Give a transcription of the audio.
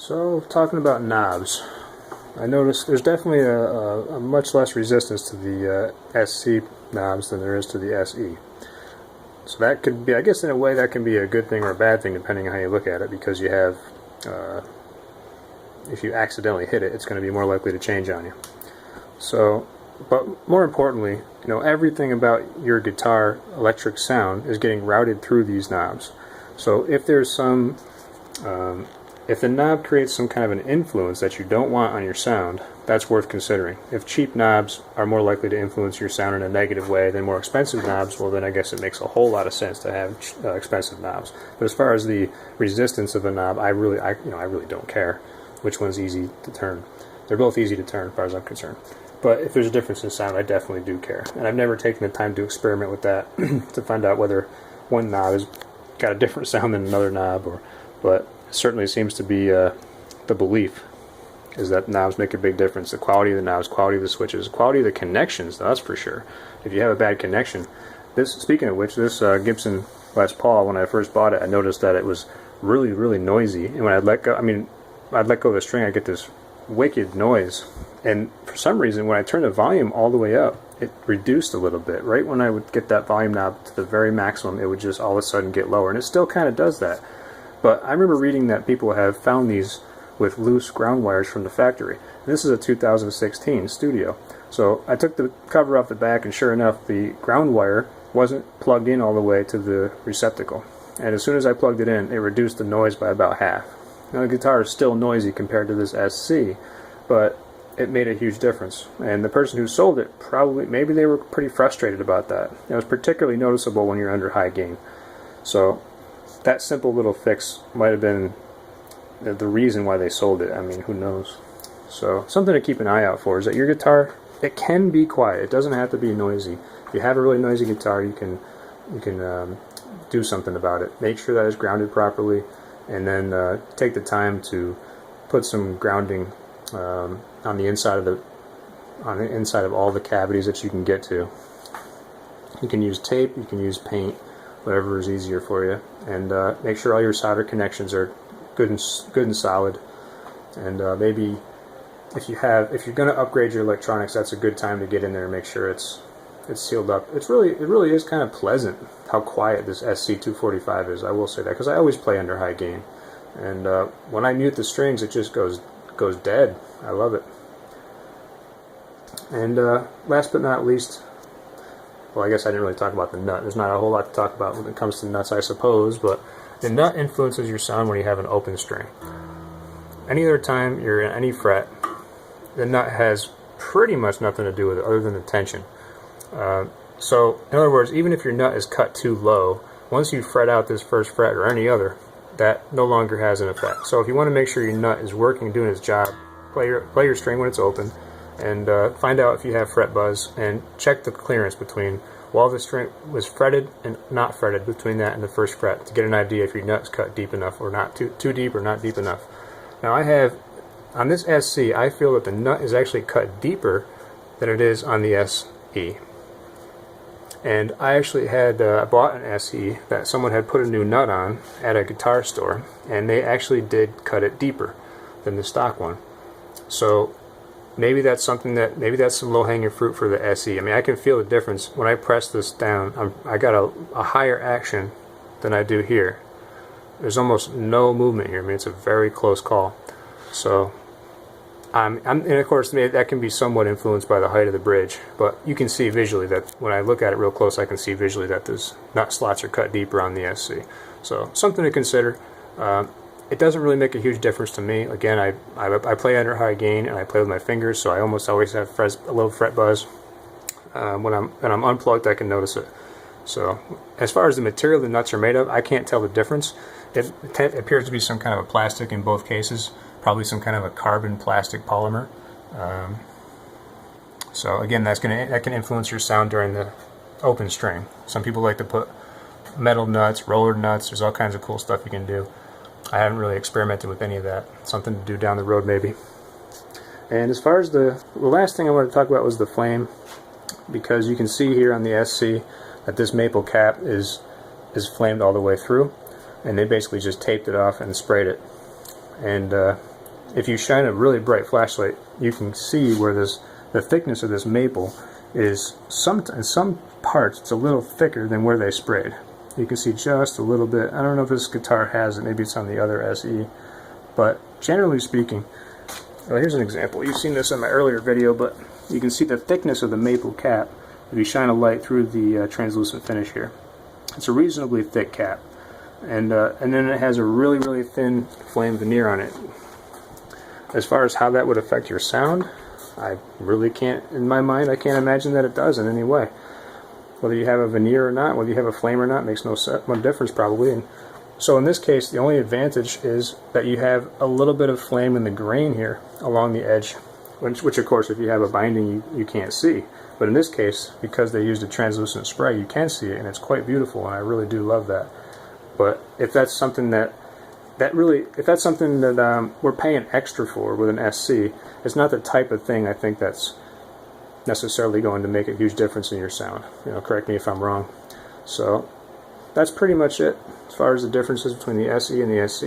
So, talking about knobs, I noticed there's definitely a much less resistance to the SC knobs than there is to the SE. So that could be, I guess in a way, that can be a good thing or a bad thing depending on how you look at it, because you have, if you accidentally hit it, it's going to be more likely to change on you. So, but more importantly, you know, everything about your guitar electric sound is getting routed through these knobs. So if there's some if the knob creates some kind of an influence that you don't want on your sound, that's worth considering. If cheap knobs are more likely to influence your sound in a negative way than more expensive knobs, well then I guess it makes a whole lot of sense to have expensive knobs. But as far as the resistance of a knob, I really don't care which one's easy to turn. They're both easy to turn as far as I'm concerned. But if there's a difference in sound, I definitely do care. And I've never taken the time to experiment with that to find out whether one knob has got a different sound than another knob, but it certainly seems to be the belief is that knobs make a big difference. The quality of the knobs, quality of the switches, quality of the connections, that's for sure. If you have a bad connection, speaking of which, this Gibson Les Paul, when I first bought it, I noticed that it was really, really noisy. And when I'd let go of the string, I get this wicked noise. And for some reason, when I turned the volume all the way up, it reduced a little bit. Right when I would get that volume knob to the very maximum, it would just all of a sudden get lower. And it still kind of does that. But I remember reading that people have found these with loose ground wires from the factory. And this is a 2016 Studio. So I took the cover off the back, and sure enough, the ground wire wasn't plugged in all the way to the receptacle. And as soon as I plugged it in, it reduced the noise by about half. Now the guitar is still noisy compared to this SC, but it made a huge difference. And the person who sold it, maybe they were pretty frustrated about that. It was particularly noticeable when you're under high gain. So that simple little fix might have been the reason why they sold it. I mean, who knows? So something to keep an eye out for is that your guitar, it can be quiet. It doesn't have to be noisy. If you have a really noisy guitar, you can do something about it. Make sure that it's grounded properly, and then take the time to put some grounding on the inside of all the cavities that you can get to. You can use tape, you can use paint, whatever is easier for you, and make sure all your solder connections are good and solid. And maybe if you're going to upgrade your electronics, that's a good time to get in there and make sure it's sealed up. It really is kind of pleasant how quiet this SC245 is. I will say that, because I always play under high gain, and when I mute the strings, it just goes dead. I love it. And last but not least, well, I guess I didn't really talk about the nut. There's not a whole lot to talk about when it comes to nuts, I suppose, but the nut influences your sound when you have an open string. Any other time you're in any fret, the nut has pretty much nothing to do with it other than the tension. So, in other words, even if your nut is cut too low, once you fret out this first fret or any other, that no longer has an effect. So if you want to make sure your nut is working, doing its job, play your string when it's open, and find out if you have fret buzz, and check the clearance between while the string was fretted and not fretted, between that and the first fret, to get an idea if your nut's cut deep enough or not, too deep or not deep enough. Now I have, on this SC, I feel that the nut is actually cut deeper than it is on the SE. And I actually had bought an SE that someone had put a new nut on at a guitar store, and they actually did cut it deeper than the stock one. So maybe that's some low-hanging fruit for the SE. I mean, I can feel the difference when I press this down. I got a higher action than I do here. There's almost no movement here. I mean, it's a very close call. So and of course, that can be somewhat influenced by the height of the bridge, but you can see visually that when I look at it real close, I can see visually that those nut slots are cut deeper on the SC. So something to consider. It doesn't really make a huge difference to me. Again, I play under high gain, and I play with my fingers, so I almost always have a little fret buzz. When I'm unplugged, I can notice it. So as far as the material the nuts are made of, I can't tell the difference. It appears to be some kind of a plastic in both cases. Probably some kind of a carbon plastic polymer. So again, that can influence your sound during the open string. Some people like to put metal nuts, roller nuts. There's all kinds of cool stuff you can do. I haven't really experimented with any of that. Something to do down the road maybe. And as far as the last thing I wanted to talk about was the flame, because you can see here on the SC that this maple cap is flamed all the way through, and they basically just taped it off and sprayed it. And if you shine a really bright flashlight, you can see where the thickness of this maple is in some parts it's a little thicker than where they sprayed. You can see just a little bit. I don't know if this guitar has it, maybe it's on the other SE, but generally speaking, well, here's an example. You've seen this in my earlier video, but you can see the thickness of the maple cap if you shine a light through the translucent finish here. It's a reasonably thick cap, and then it has a really, really thin flame veneer on it. As far as how that would affect your sound, I really can't, in my mind, I can't imagine that it does in any way. Whether you have a veneer or not, whether you have a flame or not, makes no difference probably. And so in this case, the only advantage is that you have a little bit of flame in the grain here along the edge, which of course, if you have a binding, you can't see. But in this case, because they used a translucent spray, you can see it, and it's quite beautiful, and I really do love that. But if that's something that we're paying extra for with an SC, it's not the type of thing I think that's necessarily going to make a huge difference in your sound. You know, correct me if I'm wrong. So that's pretty much it as far as the differences between the SE and the SC.